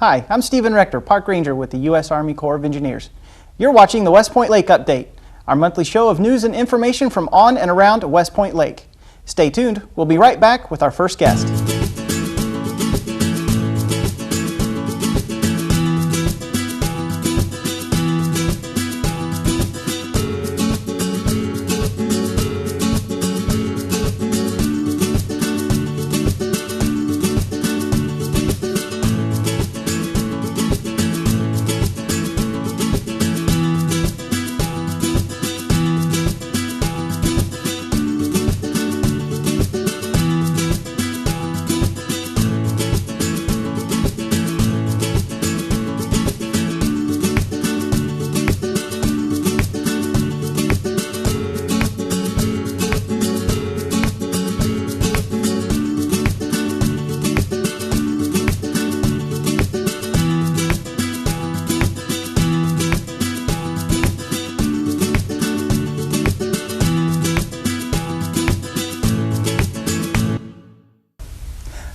Hi, I'm Steven Rector, Park Ranger with the U.S. Army Corps of Engineers. You're watching the West Point Lake Update, our monthly show of news and information from on and around West Point Lake. Stay tuned, we'll be right back with our first guest.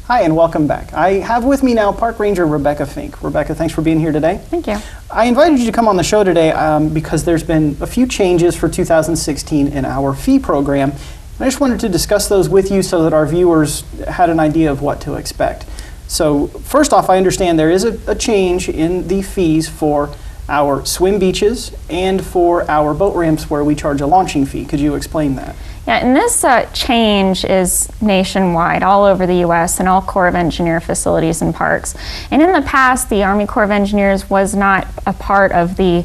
Hi, and welcome back. I have with me now Park Ranger Rebecca Fink. Rebecca, thanks for being here today. Thank you. I invited you to come on the show today because there's been a few changes for 2016 in our fee program. I just wanted to discuss those with you so that our viewers had an idea of what to expect. So first off, I understand there is a change in the fees for our swim beaches and for our boat ramps where we charge a launching fee. Could you explain that? Yeah, and this change is nationwide, all over the U.S. and all Corps of Engineer facilities and parks. And in the past, the Army Corps of Engineers was not a part of the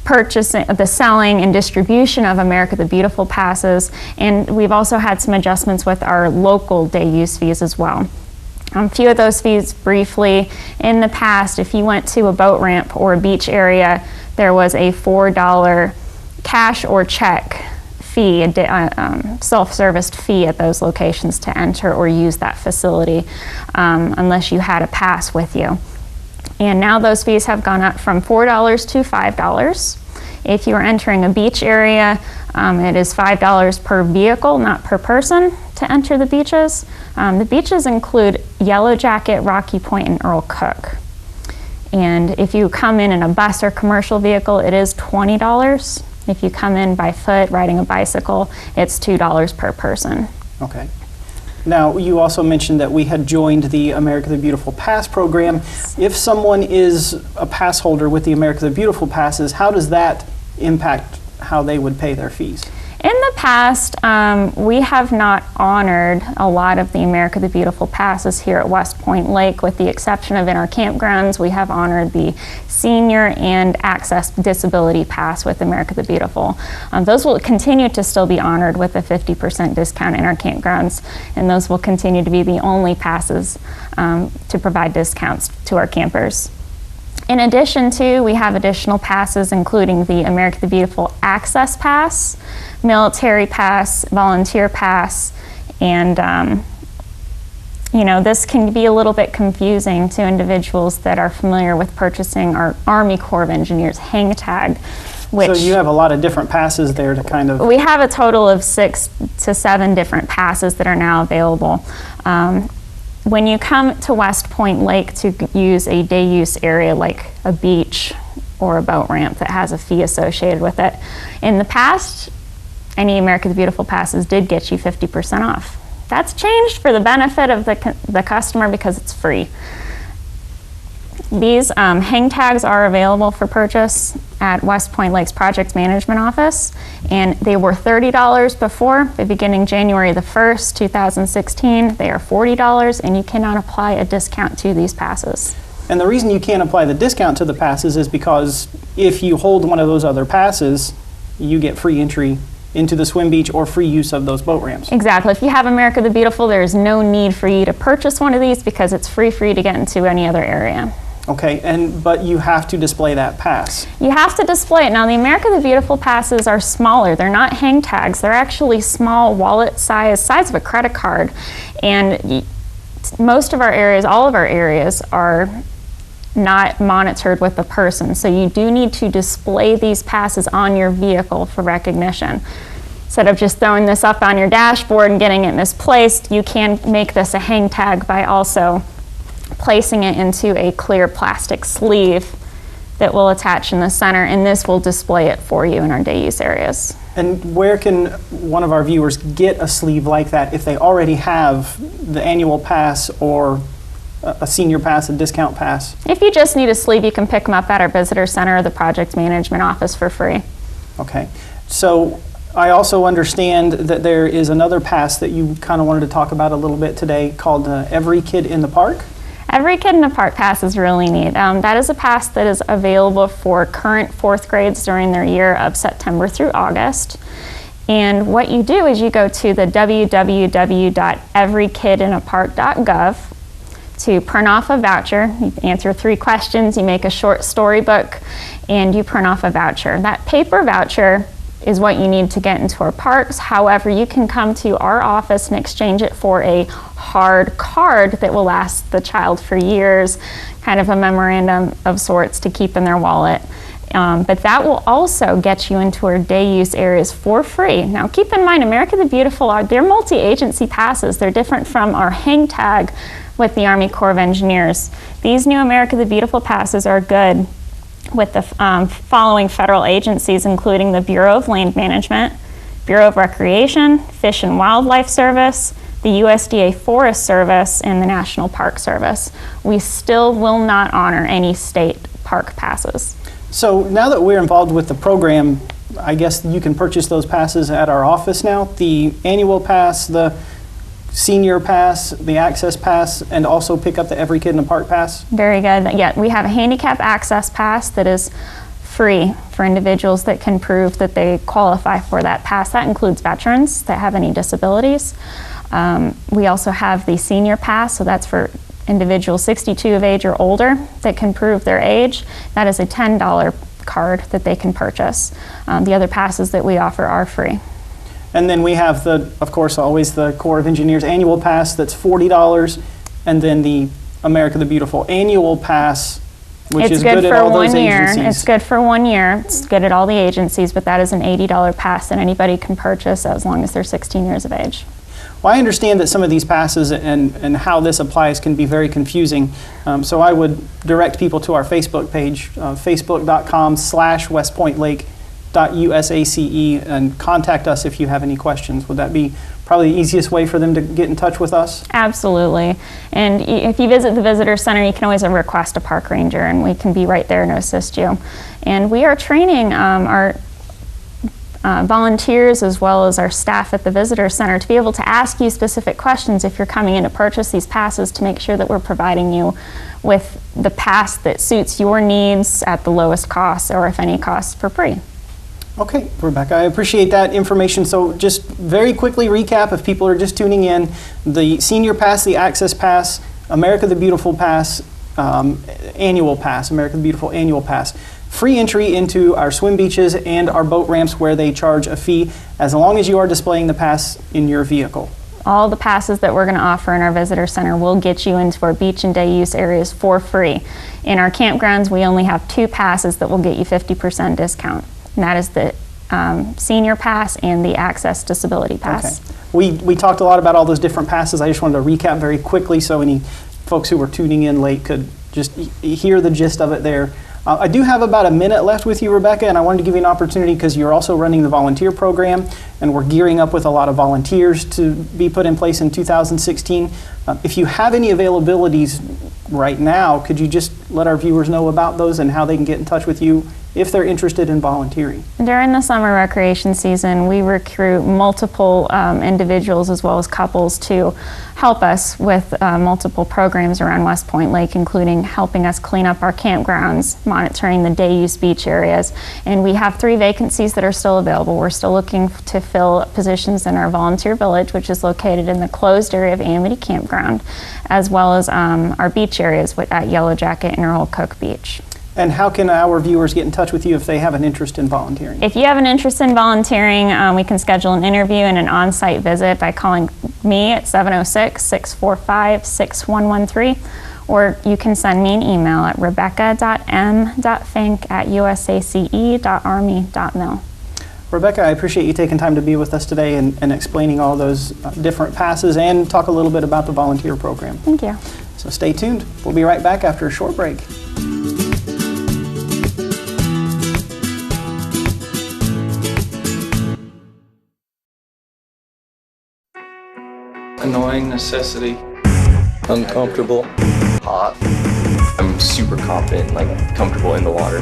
purchasing, the selling and distribution of America the Beautiful passes. And we've also had some adjustments with our local day use fees as well. A few of those fees briefly. In the past, if you went to a boat ramp or a beach area, there was a $4 cash or check fee, a self-serviced fee at those locations to enter or use that facility unless you had a pass with you. And now those fees have gone up from $4 to $5. If you are entering a beach area, it is $5 per vehicle, not per person, to enter the beaches. The beaches include Yellow Jacket, Rocky Point, and Earl Cook. And if you come in a bus or commercial vehicle, it is $20. If you come in by foot, riding a bicycle, it's $2 per person. Okay. Now, you also mentioned that we had joined the America the Beautiful Pass program. If someone is a pass holder with the America the Beautiful passes, how does that impact how they would pay their fees? In the past, we have not honored a lot of the America the Beautiful passes here at West Point Lake, with the exception of in our campgrounds. We have honored the senior and access disability pass with America the Beautiful. Those will continue to still be honored with a 50% discount in our campgrounds, and those will continue to be the only passes to provide discounts to our campers. In addition to, we have additional passes including the America the Beautiful Access Pass, Military Pass, Volunteer Pass, and this can be a little bit confusing to individuals that are familiar with purchasing our Army Corps of Engineers hang tag. So you have a lot of different passes there to kind of... We have a total of 6 to 7 different passes that are now available. When you come to West Point Lake to use a day use area like a beach or a boat ramp that has a fee associated with it, in the past, any America the Beautiful passes did get you 50% off. That's changed for the benefit of the customer because it's free. These hang tags are available for purchase at West Point Lake's Project Management Office, and they were $30 before, but beginning January the 1st, 2016, they are $40, and you cannot apply a discount to these passes. And the reason you can't apply the discount to the passes is because if you hold one of those other passes, you get free entry into the swim beach or free use of those boat ramps. Exactly. If you have America the Beautiful, there is no need for you to purchase one of these because it's free for you to get into any other area. Okay, but you have to display that pass. You have to display it. Now, the America the Beautiful passes are smaller. They're not hang tags. They're actually small, wallet size of a credit card. And most of our areas, all of our areas, are not monitored with a person. So you do need to display these passes on your vehicle for recognition. Instead of just throwing this up on your dashboard and getting it misplaced, you can make this a hang tag by also placing it into a clear plastic sleeve that will attach in the center, and this will display it for you in our day use areas. And where can one of our viewers get a sleeve like that if they already have the annual pass or a senior pass, a discount pass? If you just need a sleeve, you can pick them up at our visitor center or the project management office for free. Okay. So I also understand that there is another pass that you kind of wanted to talk about a little bit today called Every Kid in the Park. Every Kid in the Park pass is really neat. That is a pass that is available for current fourth grades during their year of September through August. And what you do is you go to the www.everykidinapark.gov to print off a voucher. You answer 3 questions, you make a short storybook, and you print off a voucher. That paper voucher is what you need to get into our parks. However, you can come to our office and exchange it for a hard card that will last the child for years, kind of a memorandum of sorts to keep in their wallet. But that will also get you into our day use areas for free. Now keep in mind, America the Beautiful, they're multi-agency passes. They're different from our hang tag with the Army Corps of Engineers. These new America the Beautiful passes are good with the following federal agencies, including the Bureau of Land Management, Bureau of Recreation, Fish and Wildlife Service, the USDA Forest Service, and the National Park Service. We still will not honor any state park passes. So now that we're involved with the program, I guess you can purchase those passes at our office now, the annual pass, the senior pass, the access pass, and also pick up the Every Kid in the Park pass? Very good. Yeah, we have a handicap access pass that is free for individuals that can prove that they qualify for that pass. That includes veterans that have any disabilities. We also have the senior pass, so that's for individuals 62 of age or older that can prove their age. That is a $10 card that they can purchase. The other passes that we offer are free. And then we have of course, always the Corps of Engineers annual pass that's $40, and then the America the Beautiful annual pass, which is good at all those agencies. It's good for 1 year. It's good at all the agencies, but that is an $80 pass that anybody can purchase as long as they're 16 years of age. Well, I understand that some of these passes and how this applies can be very confusing. So I would direct people to our Facebook page, facebook.com/westpointlake.usace, and contact us if you have any questions. Would that be probably the easiest way for them to get in touch with us? Absolutely. And if you visit the Visitor Center, you can always request a park ranger, and we can be right there to assist you. And we are training our volunteers as well as our staff at the Visitor Center to be able to ask you specific questions if you're coming in to purchase these passes, to make sure that we're providing you with the pass that suits your needs at the lowest cost, or if any cost, for free. Okay, Rebecca, I appreciate that information. So just very quickly recap, if people are just tuning in, the senior pass, the access pass, America the Beautiful pass, annual pass, America the Beautiful annual pass. Free entry into our swim beaches and our boat ramps where they charge a fee, as long as you are displaying the pass in your vehicle. All the passes that we're going to offer in our visitor center will get you into our beach and day use areas for free. In our campgrounds, we only have 2 passes that will get you 50% discount, and that is the senior pass and the access disability pass. Okay. We talked a lot about all those different passes. I just wanted to recap very quickly so any folks who were tuning in late could just hear the gist of it there. I do have about a minute left with you, Rebecca, and I wanted to give you an opportunity because you're also running the volunteer program, and we're gearing up with a lot of volunteers to be put in place in 2016. If you have any availabilities right now, could you just let our viewers know about those and how they can get in touch with you if they're interested in volunteering? During the summer recreation season, we recruit multiple individuals as well as couples to help us with multiple programs around West Point Lake, including helping us clean up our campgrounds, monitoring the day use beach areas, and we have 3 vacancies that are still available. We're still looking to fill positions in our volunteer village, which is located in the closed area of Amity Campground, as well as our beach areas at Yellow Jacket and Earl Cook Beach. And how can our viewers get in touch with you if they have an interest in volunteering? If you have an interest in volunteering, we can schedule an interview and an on-site visit by calling me at 706-645-6113, or you can send me an email at rebecca.m.fink@usace.army.mil. Rebecca, I appreciate you taking time to be with us today and explaining all those different passes and talk a little bit about the volunteer program. Thank you. So stay tuned. We'll be right back after a short break. Annoying necessity. Uncomfortable. Hot. I'm super confident, like comfortable in the water.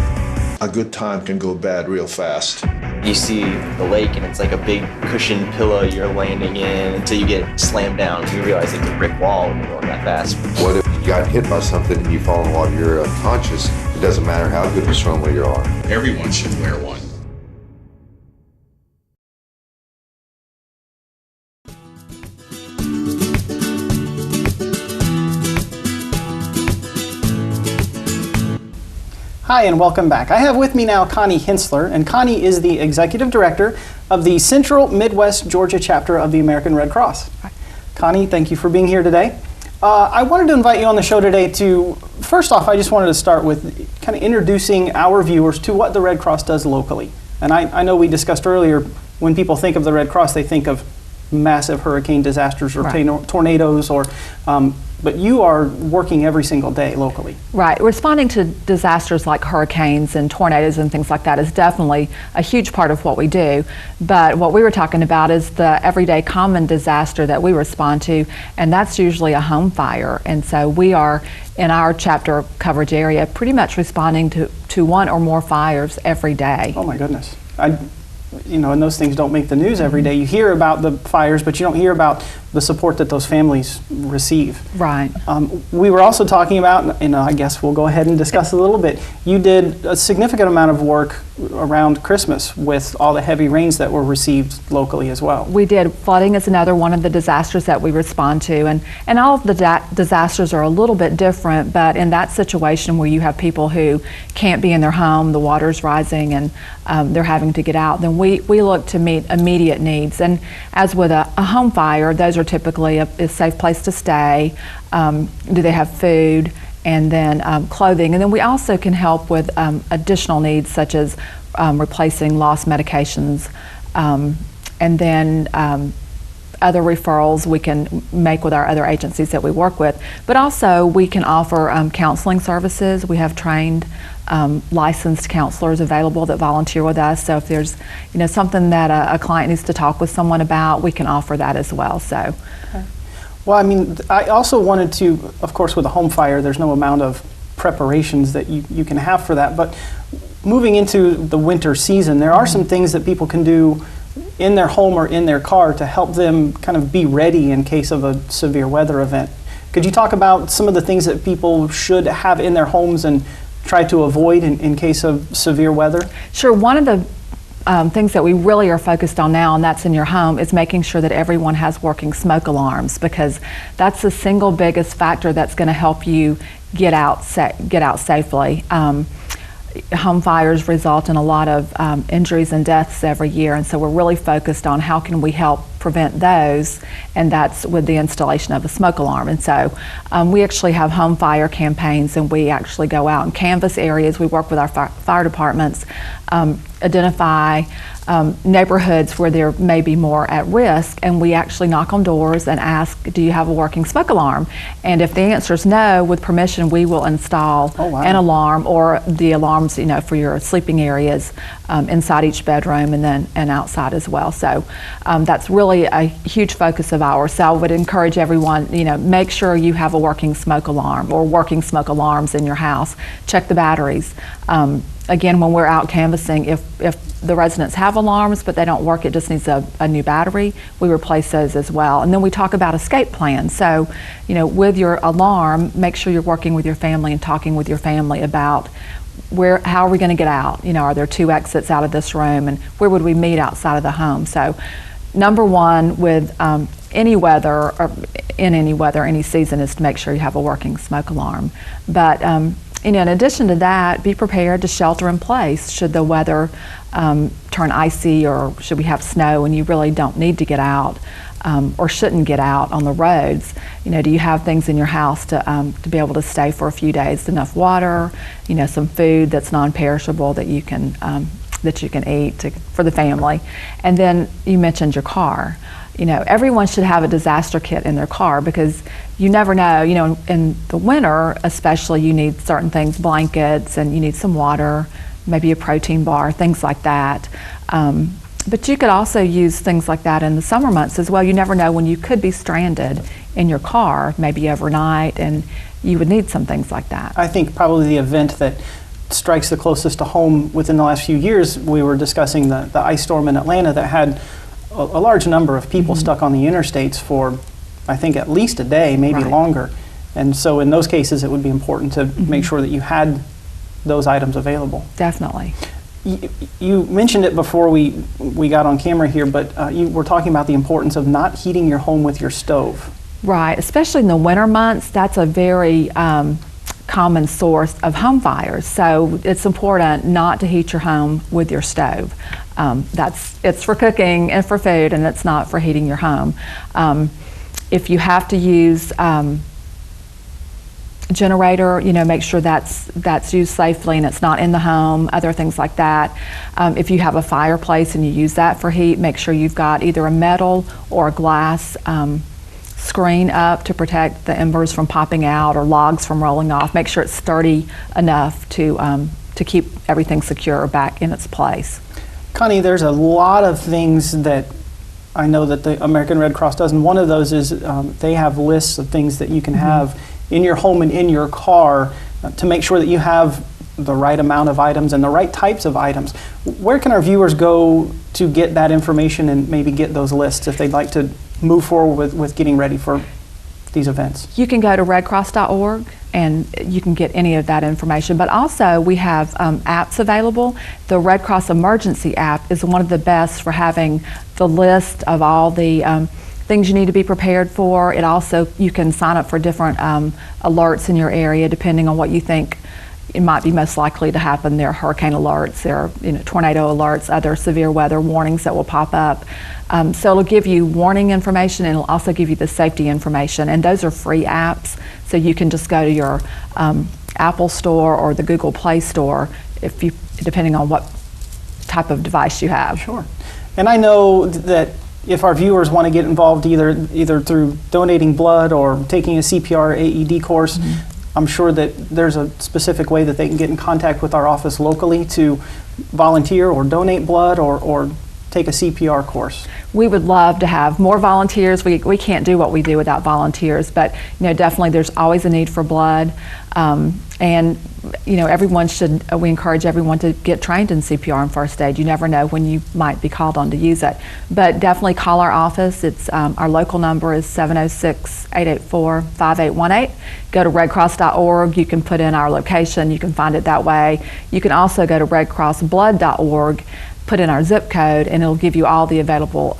A good time can go bad real fast. You see the lake and it's like a big cushioned pillow you're landing in until you get slammed down and you realize it's a brick wall when you're going that fast. What if you got hit by something and you fall in the water, you're unconscious? It doesn't matter how good of a swimmer you are. Everyone should wear one. Hi, and welcome back. I have with me now Connie Hensler, and Connie is the Executive Director of the Central Midwest Georgia chapter of the American Red Cross. Connie, thank you for being here today. I wanted to invite you on the show today to, first off, I just wanted to start with kind of introducing our viewers to what the Red Cross does locally. And I know we discussed earlier, when people think of the Red Cross, they think of massive hurricane disasters or tornadoes, or but you are working every single day locally. Right. Responding to disasters like hurricanes and tornadoes and things like that is definitely a huge part of what we do. But what we were talking about is the everyday common disaster that we respond to, and that's usually a home fire. And so we are, in our chapter coverage area, pretty much responding to one or more fires every day. Oh my goodness. And those things don't make the news every day. You hear about the fires, but you don't hear about the support that those families receive. Right. We were also talking about, and I guess we'll go ahead and discuss a little bit, you did a significant amount of work around Christmas with all the heavy rains that were received locally as well. We did. Flooding is another one of the disasters that we respond to, and all of the disasters are a little bit different, but in that situation where you have people who can't be in their home, the water's rising, and they're having to get out, then we look to meet immediate needs. And as with a home fire, those are typically a safe place to stay. Do they have food? And then clothing. And then we also can help with additional needs such as replacing lost medications, and then other referrals we can make with our other agencies that we work with. But also we can offer counseling services. We have trained licensed counselors available that volunteer with us. So if there's something that a client needs to talk with someone about, we can offer that as well. So. Okay. Well, I mean, I also wanted to, of course, with a home fire, there's no amount of preparations that you can have for that. But moving into the winter season, there are some things that people can do in their home or in their car to help them kind of be ready in case of a severe weather event. Could you talk about some of the things that people should have in their homes and try to avoid in case of severe weather? Sure. One of the things that we really are focused on now, and that's in your home, is making sure that everyone has working smoke alarms, because that's the single biggest factor that's going to help you get out safely. Home fires result in a lot of injuries and deaths every year, and so we're really focused on how can we help prevent those, and that's with the installation of a smoke alarm. And so we actually have home fire campaigns, and we actually go out and canvass areas. We work with our fire departments, identify neighborhoods where there may be more at risk, and we actually knock on doors and ask, do you have a working smoke alarm? And if the answer is no, with permission, we will install an alarm, or the alarms for your sleeping areas inside each bedroom, and outside as well. So that's really a huge focus of ours. So I would encourage everyone, make sure you have a working smoke alarm or working smoke alarms in your house. Check the batteries. Again, when we're out canvassing, if the residents have alarms but they don't work, it just needs a new battery, we replace those as well. And then we talk about escape plans. So, with your alarm, make sure you're working with your family and talking with your family about how are we going to get out? Are there 2 exits out of this room, and where would we meet outside of the home? So, number one with any weather, or in any weather, any season, is to make sure you have a working smoke alarm. But in addition to that, be prepared to shelter in place should the weather turn icy, or should we have snow and you really don't need to get out, or shouldn't get out on the roads. Do you have things in your house to be able to stay for a few days? Enough water, some food that's non-perishable that you can eat for the family. And then you mentioned your car. everyone should have a disaster kit in their car because you never know, in the winter especially, you need certain things, blankets, and you need some water, maybe a protein bar, things like that. But you could also use things like that in the summer months as well. You never know when you could be stranded in your car, maybe overnight, and you would need some things like that. I think probably the event that strikes the closest to home within the last few years, we were discussing the ice storm in Atlanta that had a large number of people stuck on the interstates for, I think, at least a day, maybe longer. And so in those cases, it would be important to make sure that you had those items available. Definitely. You mentioned it before we got on camera here, but you were talking about the importance of not heating your home with your stove. Right, especially in the winter months, that's a very common source of home fires. So it's important not to heat your home with your stove. It's for cooking and for food, and it's not for heating your home. If you have to use generator, make sure that's used safely and it's not in the home, other things like that. If you have a fireplace and you use that for heat, make sure you've got either a metal or a glass screen up to protect the embers from popping out or logs from rolling off. Make sure it's sturdy enough to keep everything secure back in its place. Connie, there's a lot of things that I know that the American Red Cross does, and one of those is they have lists of things that you can have in your home and in your car to make sure that you have the right amount of items and the right types of items. Where can our viewers go to get that information and maybe get those lists if they'd like to move forward with getting ready for these events? You can go to redcross.org and you can get any of that information. But also we have apps available. The Red Cross Emergency app is one of the best for having the list of all the things you need to be prepared for. It also, you can sign up for different alerts in your area depending on what you think it might be most likely to happen. There are hurricane alerts, there are tornado alerts, other severe weather warnings that will pop up. So it'll give you warning information and it'll also give you the safety information, and those are free apps, so you can just go to your Apple Store or the Google Play Store depending on what type of device you have. Sure. And I know that if our viewers want to get involved either through donating blood or taking a CPR AED course, I'm sure that there's a specific way that they can get in contact with our office locally to volunteer or donate blood or take a CPR course. We would love to have more volunteers. We can't do what we do without volunteers, but definitely there's always a need for blood. And we encourage everyone to get trained in CPR and first aid. You never know when you might be called on to use it. But definitely call our office. It's our local number is 706-884-5818. Go to redcross.org. You can put in our location. You can find it that way. You can also go to redcrossblood.org, put in our zip code, and it'll give you all the available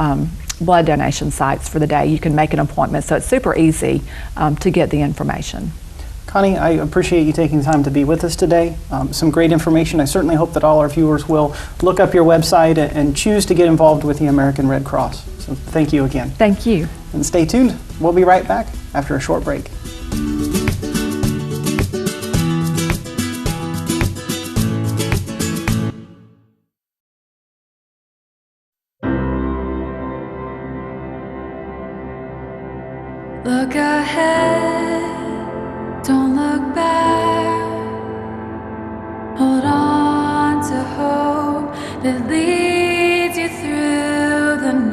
blood donation sites for the day. You can make an appointment, so it's super easy to get the information. Connie, I appreciate you taking the time to be with us today. Some great information. I certainly hope that all our viewers will look up your website and choose to get involved with the American Red Cross. So thank you again. Thank you. And stay tuned. We'll be right back after a short break. Look ahead, don't look back. Hold on to hope that leads you through the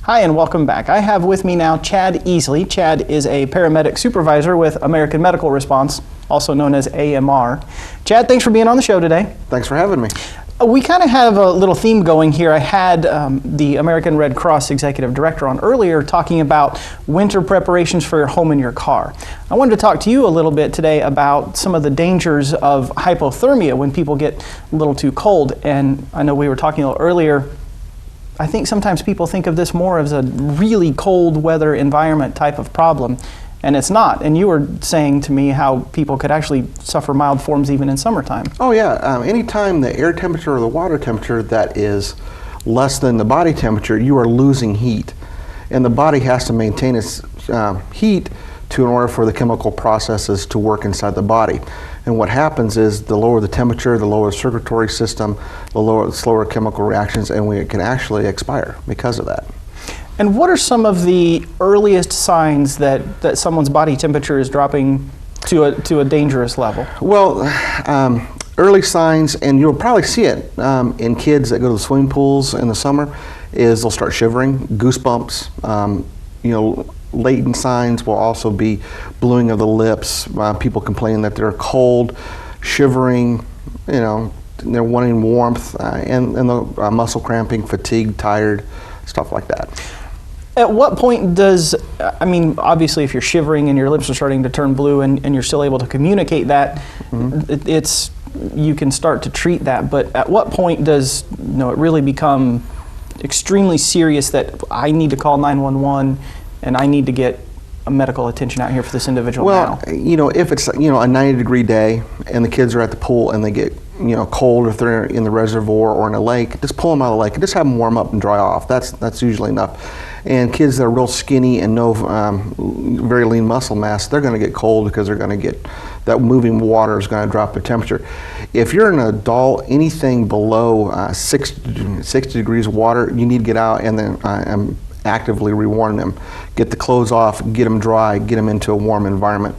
Hi and welcome back. I have with me now Chad Easley. Chad is a paramedic supervisor with American Medical Response. also known as AMR. Chad, thanks for being on the show today. Thanks for having me. We kind of have a little theme going here. I had the American Red Cross Executive Director on earlier talking about winter preparations for your home and your car. I wanted to talk to you a little bit today about some of the dangers of hypothermia when people get a little too cold. And I know we were talking a little earlier, I think sometimes people think of this more as a really cold weather environment type of problem. And it's not. And you were saying to me how people could actually suffer mild forms even in summertime. Oh yeah, anytime the air temperature or the water temperature that is less than the body temperature, you are losing heat. And the body has to maintain its heat in order for the chemical processes to work inside the body. And what happens is the lower the temperature, the lower the circulatory system, the slower chemical reactions, and we can actually expire because of that. And what are some of the earliest signs that someone's body temperature is dropping to a dangerous level? Well, early signs, and you'll probably see it in kids that go to the swimming pools in the summer, is they'll start shivering, goosebumps. Latent signs will also be bluing of the lips, people complaining that they're cold, shivering, they're wanting warmth, and the muscle cramping, fatigue, tired, stuff like that. At what point obviously if you're shivering and your lips are starting to turn blue and you're still able to communicate that, you can start to treat that, but at what point does it really become extremely serious that I need to call 911 and I need to get a medical attention out here for this individual now? Well, if it's a 90-degree day and the kids are at the pool and they get cold, if they're in the reservoir or in a lake, just pull them out of the lake and just have them warm up and dry off. That's usually enough. And kids that are real skinny and no very lean muscle mass, they're going to get cold because they're going to get that moving water is going to drop their temperature. If you're an adult, anything below 60 degrees of water, you need to get out and then actively rewarm them. Get the clothes off, get them dry, get them into a warm environment.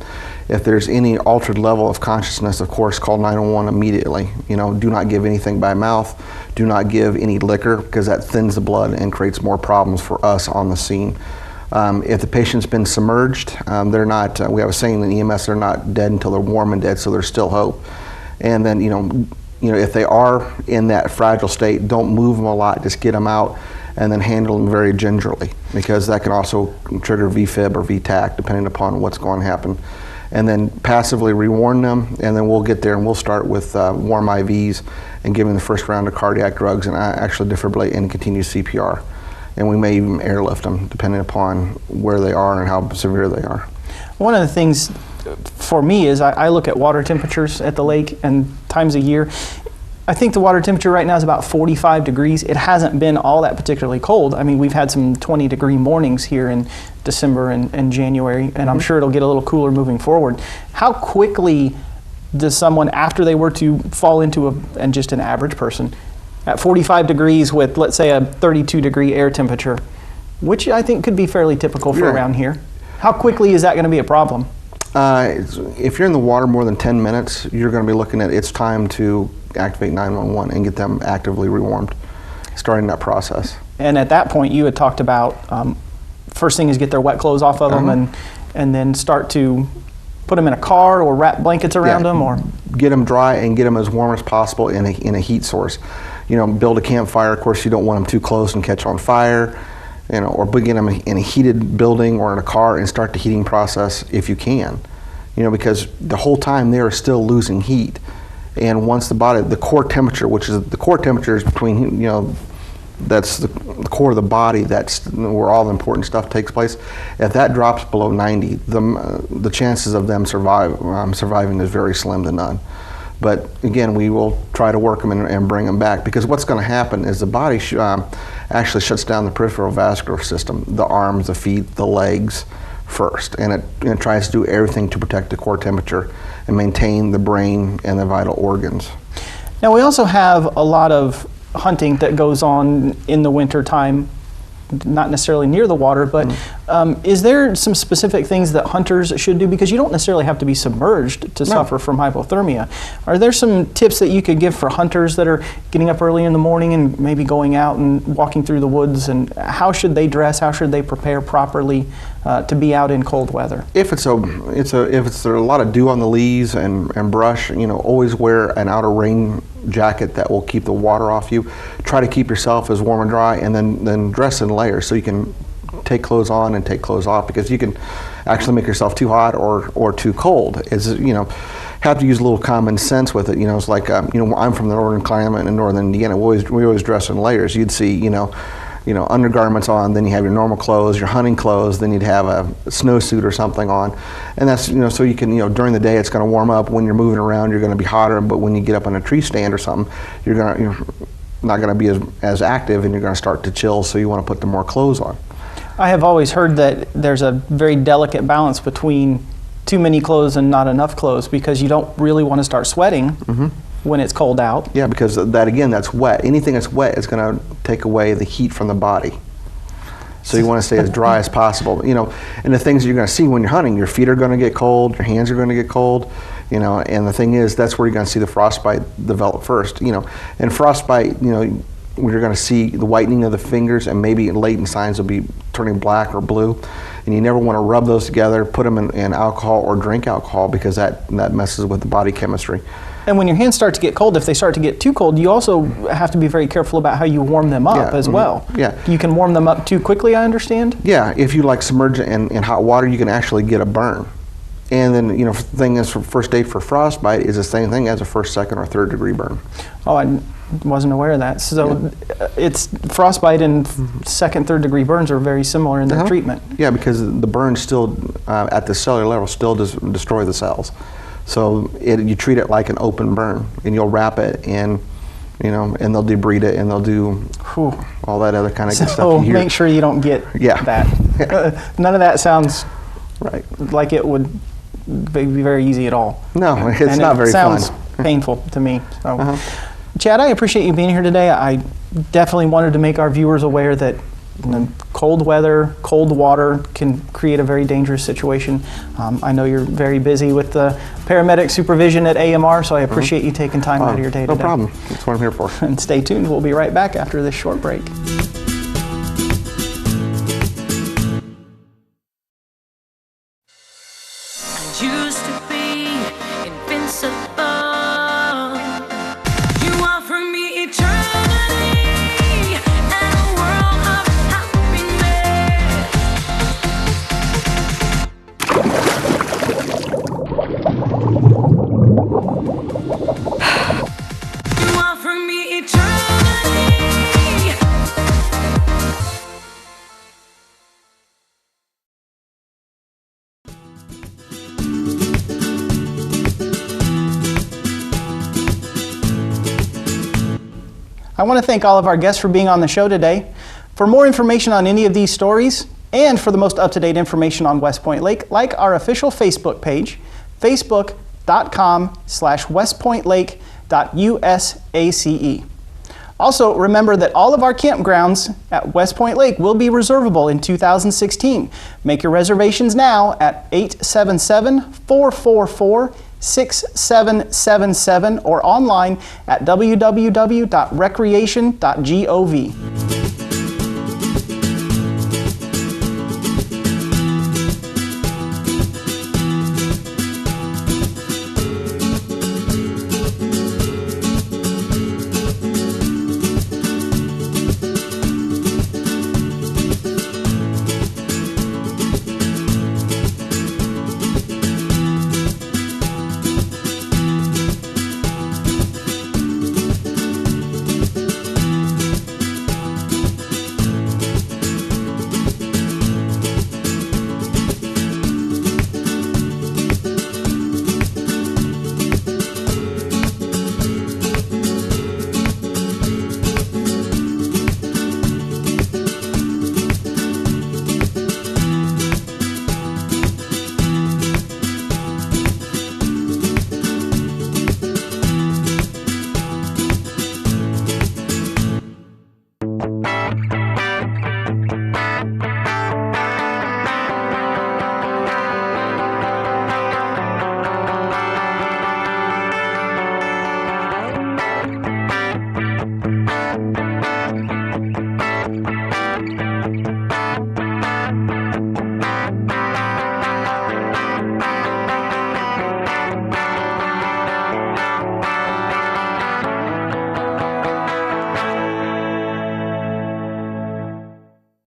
If there's any altered level of consciousness, of course, call 911 immediately. Do not give anything by mouth. Do not give any liquor because that thins the blood and creates more problems for us on the scene. If the patient's been submerged, they're not, we have a saying in EMS, they're not dead until they're warm and dead, so there's still hope. And then, if they are in that fragile state, don't move them a lot, just get them out and then handle them very gingerly because that can also trigger VFib or VTAC depending upon what's going to happen. And then passively rewarm them, and then we'll get there and we'll start with warm IVs and giving the first round of cardiac drugs and actually defibrillate and continue CPR. And we may even airlift them depending upon where they are and how severe they are. One of the things for me is I look at water temperatures at the lake and times a year. I think the water temperature right now is about 45 degrees. It hasn't been all that particularly cold. I mean, we've had some 20-degree mornings here in December and January, and I'm sure it'll get a little cooler moving forward. How quickly does someone, after they were to fall into and just an average person, at 45 degrees with, let's say, a 32-degree air temperature, which I think could be fairly typical for around here, how quickly is that going to be a problem? If you're in the water more than 10 minutes, you're going to be looking at it's time to activate 911 and get them actively rewarmed, starting that process. And at that point, you had talked about first thing is get their wet clothes off of them and then start to put them in a car or wrap blankets around them, or get them dry and get them as warm as possible in a heat source. Build a campfire. Of course, you don't want them too close and catch on fire. Or begin them in a heated building or in a car and start the heating process if you can. Because the whole time they are still losing heat. And once the core temperature, which is the core temperature is between, that's the core of the body, that's where all the important stuff takes place. If that drops below 90, the chances of them surviving is very slim to none. But again, we will try to work them and bring them back, because what's going to happen is the body actually shuts down the peripheral vascular system, the arms, the feet, the legs first, and it tries to do everything to protect the core temperature and maintain the brain and the vital organs. Now we also have a lot of hunting that goes on in the winter time not necessarily near the water, but is there some specific things that hunters should do? Because you don't necessarily have to be submerged to suffer from hypothermia. Are there some tips that you could give for hunters that are getting up early in the morning and maybe going out and walking through the woods, and how should they dress? How should they prepare properly to be out in cold weather? If it's a lot of dew on the leaves and brush, always wear an outer rain jacket that will keep the water off you. Try to keep yourself as warm and dry, and then dress in layers so you can take clothes on and take clothes off, because you can actually make yourself too hot or too cold. Have to use a little common sense with it. It's like I'm from the northern climate in northern Indiana. We always dress in layers. You'd see undergarments on, then you have your normal clothes, your hunting clothes, then you'd have a snowsuit or something on. And that's, so you can, during the day it's going to warm up. When you're moving around, you're going to be hotter, but when you get up on a tree stand or something, you're not going to be as active, and you're going to start to chill, so you want to put the more clothes on. I have always heard that there's a very delicate balance between too many clothes and not enough clothes, because you don't really want to start sweating when it's cold out. Yeah, because that's wet. Anything that's wet is going to take away the heat from the body. So you want to stay as dry as possible. And the things you're going to see when you're hunting, your feet are going to get cold, your hands are going to get cold, and the thing is, that's where you're going to see the frostbite develop first. And frostbite, you're going to see the whitening of the fingers, and maybe latent signs will be turning black or blue. And you never want to rub those together, put them in alcohol or drink alcohol, because that messes with the body chemistry. And when your hands start to get cold, if they start to get too cold, you also have to be very careful about how you warm them up as well. Yeah. You can warm them up too quickly, I understand? Yeah, if you submerge it in hot water, you can actually get a burn. And then, the thing is, for first aid for frostbite is the same thing as a first, second, or third degree burn. Oh, I wasn't aware of that. So it's frostbite and second, third degree burns are very similar in their treatment. Yeah, because the burns still, at the cellular level, still destroy the cells. So you treat it like an open burn, and you'll wrap it in, and they'll debride it, and they'll do all that other kind of good stuff. So make sure you don't get that. None of that sounds like it would be very easy at all. No, it's not very fun. It sounds painful to me. So, Chad, I appreciate you being here today. I definitely wanted to make our viewers aware that cold weather, cold water can create a very dangerous situation. I know you're very busy with the paramedic supervision at AMR, so I appreciate you taking time out of your day today. No problem. That's what I'm here for. And stay tuned. We'll be right back after this short break. Used to be invincible. You offer me eternity and a world of happiness. You offer me eternity. I want to thank all of our guests for being on the show today. For more information on any of these stories, and for the most up-to-date information on West Point Lake, like our official Facebook page, facebook.com/westpointlake.usace. Also, remember that all of our campgrounds at West Point Lake will be reservable in 2016. Make your reservations now at 877-444-6777 or online at www.recreation.gov.